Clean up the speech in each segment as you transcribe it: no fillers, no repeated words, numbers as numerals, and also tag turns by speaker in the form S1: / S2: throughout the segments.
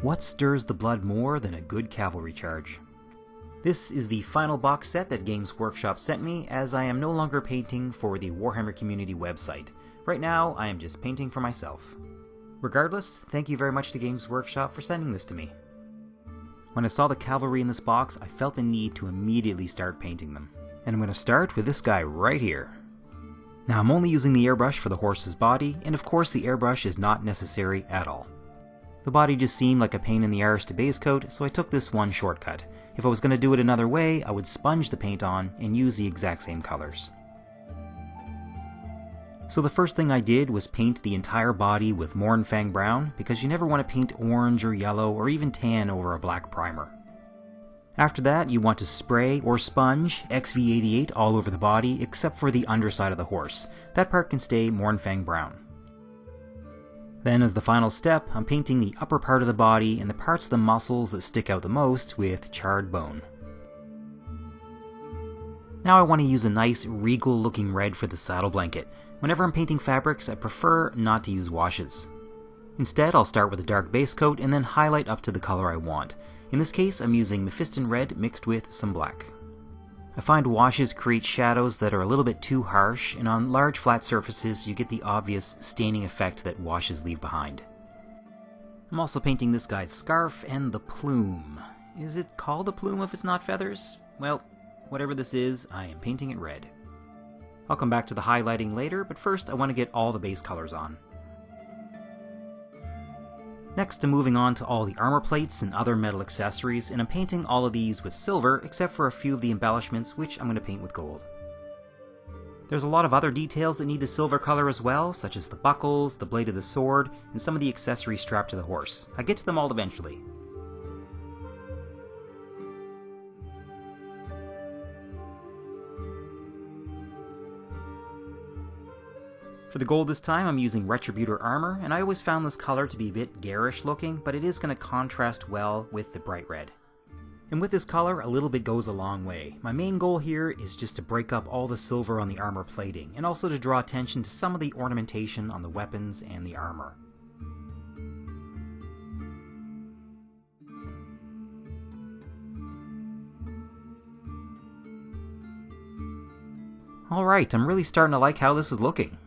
S1: What stirs the blood more than a good cavalry charge? This is the final box set that Games Workshop sent me, as I am no longer painting for the Warhammer community website. Right now, I am just painting for myself. Regardless, thank you very much to Games Workshop for sending this to me. When I saw the cavalry in this box, I felt the need to immediately start painting them. And I'm going to start with this guy right here. Now I'm only using the airbrush for the horse's body, and of course the airbrush is not necessary at all. The body just seemed like a pain in the arse to base coat, so I took this one shortcut. If I was going to do it another way, I would sponge the paint on and use the exact same colors. So the first thing I did was paint the entire body with Mournfang Brown, because you never want to paint orange or yellow or even tan over a black primer. After that, you want to spray or sponge XV88 all over the body except for the underside of the horse. That part can stay Mournfang Brown. Then as the final step, I'm painting the upper part of the body and the parts of the muscles that stick out the most with charred bone. Now I want to use a nice regal looking red for the saddle blanket. Whenever I'm painting fabrics, I prefer not to use washes. Instead, I'll start with a dark base coat and then highlight up to the color I want. In this case, I'm using Mephiston Red mixed with some black. I find washes create shadows that are a little bit too harsh, and on large flat surfaces you get the obvious staining effect that washes leave behind. I'm also painting this guy's scarf and the plume. Is it called a plume if it's not feathers? Well, whatever this is, I am painting it red. I'll come back to the highlighting later, but first I want to get all the base colors on. Next, I'm moving on to all the armor plates and other metal accessories, and I'm painting all of these with silver, except for a few of the embellishments, which I'm going to paint with gold. There's a lot of other details that need the silver color as well, such as the buckles, the blade of the sword, and some of the accessories strapped to the horse. I get to them all eventually. For the gold this time, I'm using Retributor Armor, and I always found this color to be a bit garish looking, but it is going to contrast well with the bright red. And with this color, a little bit goes a long way. My main goal here is just to break up all the silver on the armor plating, and also to draw attention to some of the ornamentation on the weapons and the armor. Alright, I'm really starting to like how this is looking.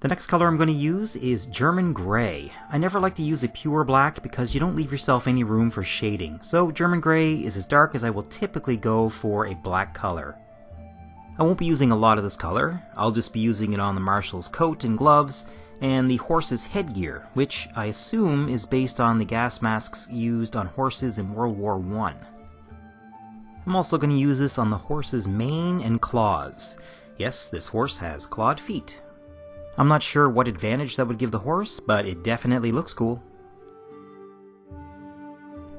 S1: The next color I'm going to use is German Grey. I never like to use a pure black because you don't leave yourself any room for shading, so German Grey is as dark as I will typically go for a black color. I won't be using a lot of this color. I'll just be using it on the Marshal's coat and gloves, and the horse's headgear, which I assume is based on the gas masks used on horses in World War I. I'm also going to use this on the horse's mane and claws. Yes, this horse has clawed feet. I'm not sure what advantage that would give the horse, but it definitely looks cool.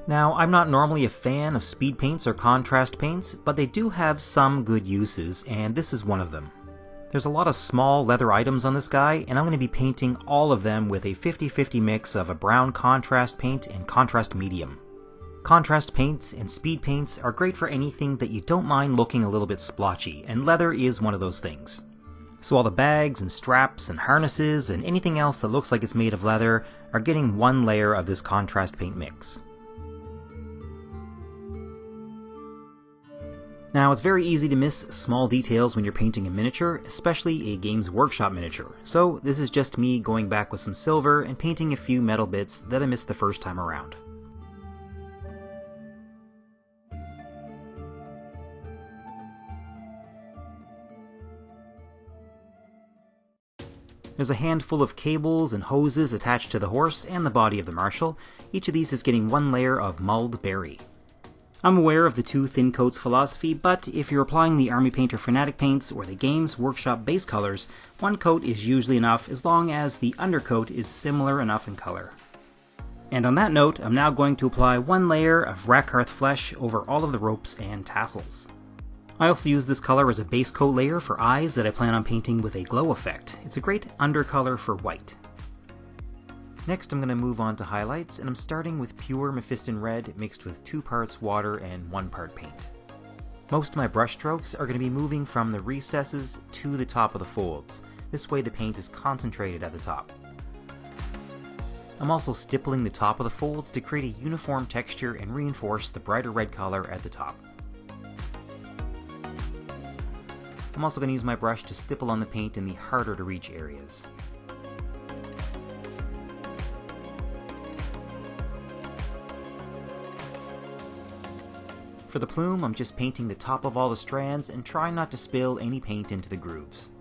S1: Now, I'm not normally a fan of speed paints or contrast paints, but they do have some good uses, and this is one of them. There's a lot of small leather items on this guy, and I'm going to be painting all of them with a 50-50 mix of a brown contrast paint and contrast medium. Contrast paints and speed paints are great for anything that you don't mind looking a little bit splotchy, and leather is one of those things. So all the bags and straps and harnesses and anything else that looks like it's made of leather are getting one layer of this contrast paint mix. Now, it's very easy to miss small details when you're painting a miniature, especially a Games Workshop miniature, so this is just me going back with some silver and painting a few metal bits that I missed the first time around. There's a handful of cables and hoses attached to the horse and the body of the Marshal. Each of these is getting one layer of mulled berry. I'm aware of the two thin coats philosophy, but if you're applying the Army Painter Fanatic paints or the Games Workshop base colors, one coat is usually enough as long as the undercoat is similar enough in color. And on that note, I'm now going to apply one layer of Rakarth flesh over all of the ropes and tassels. I also use this color as a base coat layer for eyes that I plan on painting with a glow effect. It's a great undercolor for white. Next I'm going to move on to highlights, and I'm starting with pure Mephiston Red mixed with 2 parts water and 1 part paint. Most of my brush strokes are going to be moving from the recesses to the top of the folds. This way the paint is concentrated at the top. I'm also stippling the top of the folds to create a uniform texture and reinforce the brighter red color at the top. I'm also going to use my brush to stipple on the paint in the harder to reach areas. For the plume, I'm just painting the top of all the strands and trying not to spill any paint into the grooves.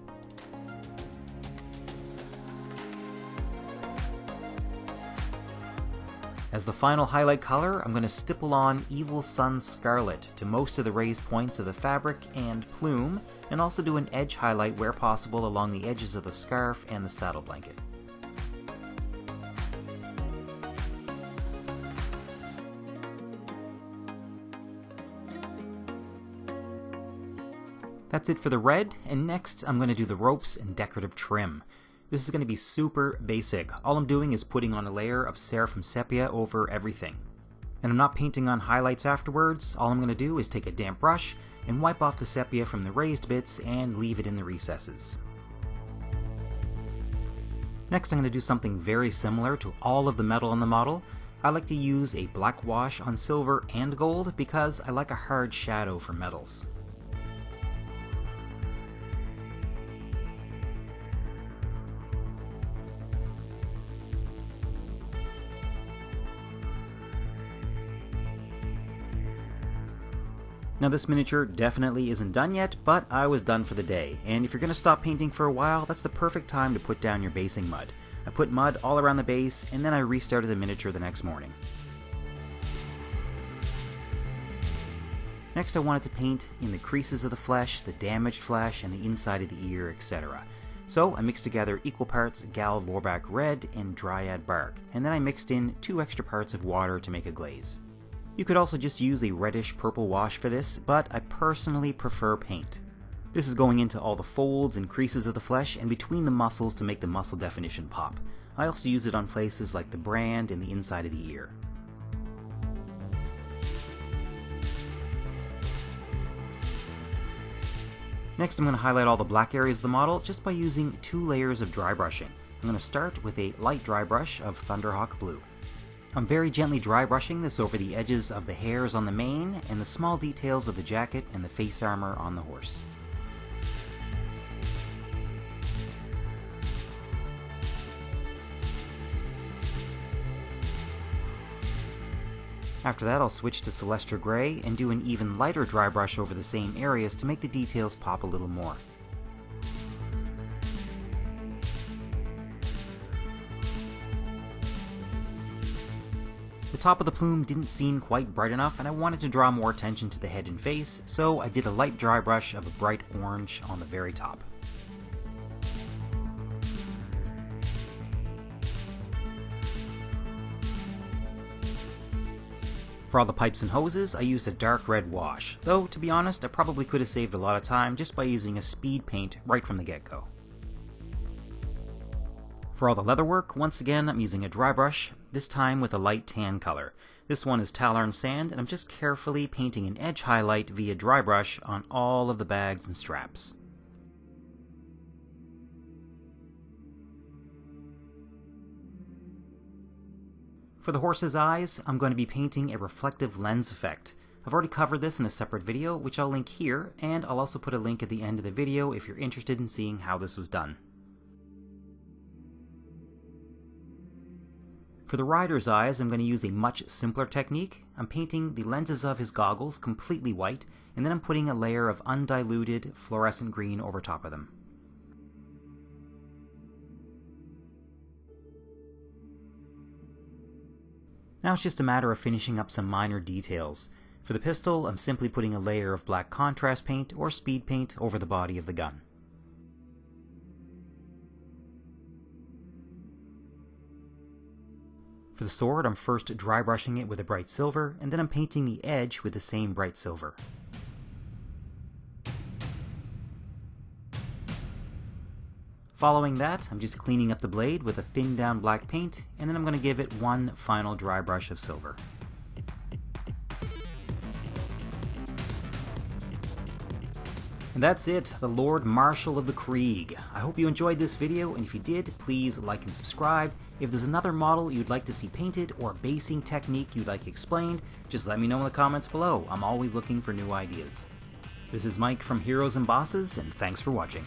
S1: As the final highlight color, I'm going to stipple on Evil Sun Scarlet to most of the raised points of the fabric and plume, and also do an edge highlight where possible along the edges of the scarf and the saddle blanket. That's it for the red, and next I'm going to do the ropes and decorative trim. This is going to be super basic. All I'm doing is putting on a layer of Seraphim Sepia over everything. And I'm not painting on highlights afterwards. All I'm going to do is take a damp brush and wipe off the sepia from the raised bits and leave it in the recesses. Next I'm going to do something very similar to all of the metal on the model. I like to use a black wash on silver and gold because I like a hard shadow for metals. Now this miniature definitely isn't done yet, but I was done for the day, and if you're going to stop painting for a while, that's the perfect time to put down your basing mud. I put mud all around the base, and then I restarted the miniature the next morning. Next I wanted to paint in the creases of the flesh, the damaged flesh, and the inside of the ear, etc. So I mixed together equal parts Gal Vorbak Red and Dryad Bark, and then I mixed in 2 extra parts of water to make a glaze. You could also just use a reddish purple wash for this, but I personally prefer paint. This is going into all the folds and creases of the flesh and between the muscles to make the muscle definition pop. I also use it on places like the brand and the inside of the ear. Next I'm going to highlight all the black areas of the model just by using 2 layers of dry brushing. I'm going to start with a light dry brush of Thunderhawk Blue. I'm very gently dry brushing this over the edges of the hairs on the mane and the small details of the jacket and the face armor on the horse. After that I'll switch to Celestra Grey and do an even lighter dry brush over the same areas to make the details pop a little more. The top of the plume didn't seem quite bright enough and I wanted to draw more attention to the head and face, so I did a light dry brush of a bright orange on the very top. For all the pipes and hoses, I used a dark red wash, though to be honest I probably could have saved a lot of time just by using a speed paint right from the get-go. For all the leather work, once again I'm using a dry brush, this time with a light tan color. This one is Talarn Sand, and I'm just carefully painting an edge highlight via dry brush on all of the bags and straps. For the horse's eyes, I'm going to be painting a reflective lens effect. I've already covered this in a separate video, which I'll link here, and I'll also put a link at the end of the video if you're interested in seeing how this was done. For the rider's eyes, I'm going to use a much simpler technique. I'm painting the lenses of his goggles completely white, and then I'm putting a layer of undiluted fluorescent green over top of them. Now it's just a matter of finishing up some minor details. For the pistol, I'm simply putting a layer of black contrast paint or speed paint over the body of the gun. For the sword, I'm first dry brushing it with a bright silver, and then I'm painting the edge with the same bright silver. Following that, I'm just cleaning up the blade with a thinned down black paint, and then I'm going to give it one final dry brush of silver. And that's it, the Lord Marshall of the Krieg. I hope you enjoyed this video, and if you did, please like and subscribe. If there's another model you'd like to see painted, or basing technique you'd like explained, just let me know in the comments below. I'm always looking for new ideas. This is Mike from Heroes and Bosses, and thanks for watching.